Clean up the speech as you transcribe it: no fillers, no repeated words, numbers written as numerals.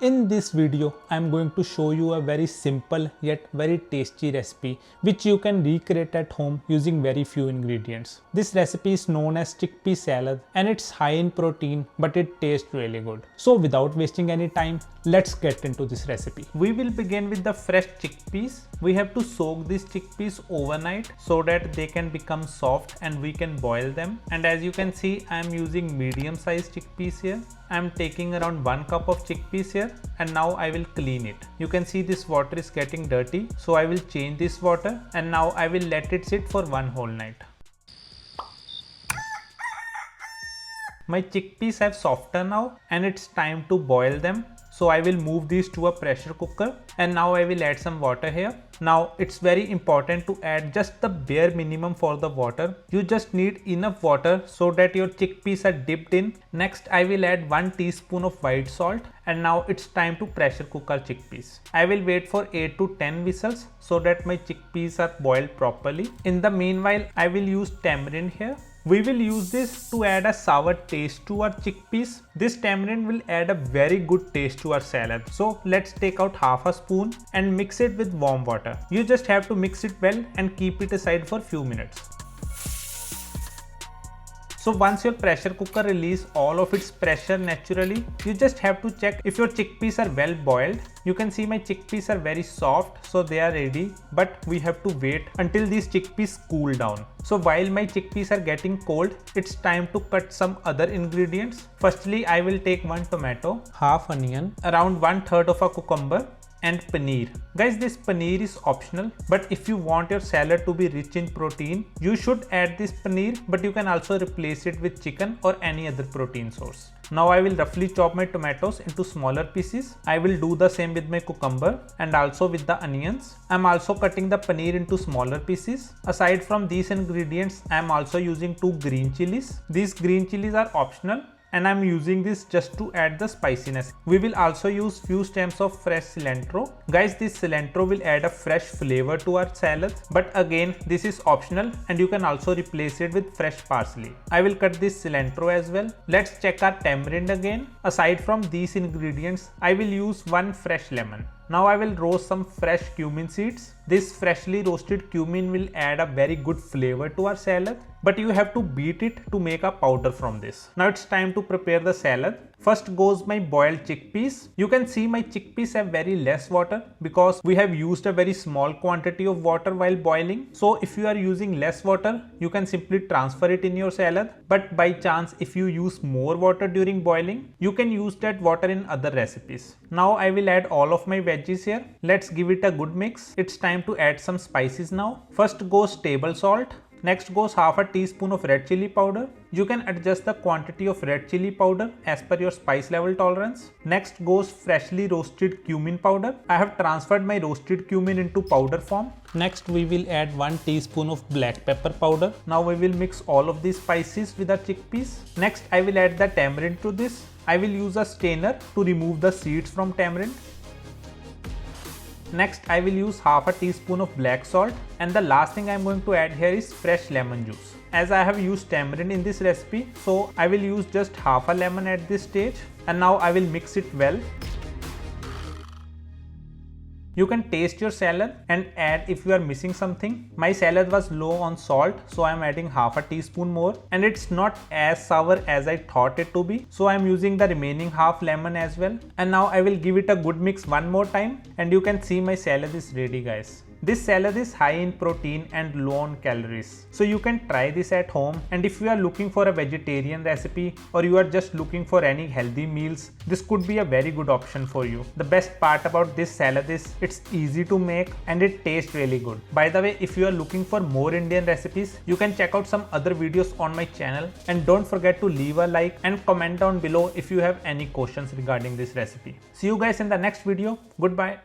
In this video, I am going to show you a very simple yet very tasty recipe which you can recreate at home using very few ingredients. This recipe is known as chickpea salad and it's high in protein but it tastes really good. So without wasting any time, let's get into this recipe. We will begin with the fresh chickpeas. We have to soak these chickpeas overnight so that they can become soft and we can boil them. And as you can see, I am using medium sized chickpeas here. I am taking around 1 cup of chickpeas here and now I will clean it. You can see this water is getting dirty, so I will change this water and now I will let it sit for one whole night. My chickpeas have softened now and it's time to boil them. So I will move these to a pressure cooker and now I will add some water here. Now it's very important to add just the bare minimum for the water. You just need enough water so that your chickpeas are dipped in. Next I will add 1 teaspoon of white salt and now it's time to pressure cook our chickpeas. I will wait for 8 to 10 whistles so that my chickpeas are boiled properly. In the meanwhile, I will use tamarind here. We will use this to add a sour taste to our chickpeas. This tamarind will add a very good taste to our salad. So let's take out half a spoon and mix it with warm water. You just have to mix it well and keep it aside for few minutes. So once your pressure cooker releases all of its pressure naturally, you just have to check if your chickpeas are well boiled. You can see my chickpeas are very soft, so they are ready, but we have to wait until these chickpeas cool down. So while my chickpeas are getting cold, it's time to cut some other ingredients. Firstly, I will take 1 tomato, half onion, around 1/3 of a cucumber, and paneer. Guys, this paneer is optional, but if you want your salad to be rich in protein, you should add this paneer, but you can also replace it with chicken or any other protein source. Now I will roughly chop my tomatoes into smaller pieces. I will do the same with my cucumber and also with the onions. I'm also cutting the paneer into smaller pieces. Aside from these ingredients, I'm also using 2 green chilies. These green chilies are optional, and I'm using this just to add the spiciness. We will also use few stems of fresh cilantro. Guys, this cilantro will add a fresh flavor to our salad, but again this is optional and you can also replace it with fresh parsley. I will cut this cilantro as well. Let's check our tamarind again. Aside from these ingredients, I will use 1 fresh lemon. Now I will roast some fresh cumin seeds. This freshly roasted cumin will add a very good flavor to our salad, but you have to beat it to make a powder from this. Now it's time to prepare the salad. First goes my boiled chickpeas. You can see my chickpeas have very less water because we have used a very small quantity of water while boiling. So if you are using less water, you can simply transfer it in your salad. But by chance, if you use more water during boiling, you can use that water in other recipes. Now I will add all of my veggies here. Let's give it a good mix. It's time to add some spices now. First goes table salt. Next goes half a teaspoon of red chili powder. You can adjust the quantity of red chili powder as per your spice level tolerance. Next goes freshly roasted cumin powder. I have transferred my roasted cumin into powder form. Next we will add 1 teaspoon of black pepper powder. Now we will mix all of these spices with our chickpeas. Next I will add the tamarind to this. I will use a strainer to remove the seeds from tamarind. Next I will use half a teaspoon of black salt, and the last thing I am going to add here is fresh lemon juice. As I have used tamarind in this recipe, so I will use just half a lemon at this stage, and now I will mix it well. You can taste your salad and add if you are missing something. My salad was low on salt, so I am adding half a teaspoon more, and it's not as sour as I thought it to be, so I am using the remaining half lemon as well. And now I will give it a good mix one more time, and you can see my salad is ready, guys. This salad is high in protein and low on calories, so you can try this at home. And if you are looking for a vegetarian recipe or you are just looking for any healthy meals, this could be a very good option for you. The best part about this salad is it's easy to make and it tastes really good. By the way, if you are looking for more Indian recipes, you can check out some other videos on my channel, and don't forget to leave a like and comment down below if you have any questions regarding this recipe. See you guys in the next video. Goodbye.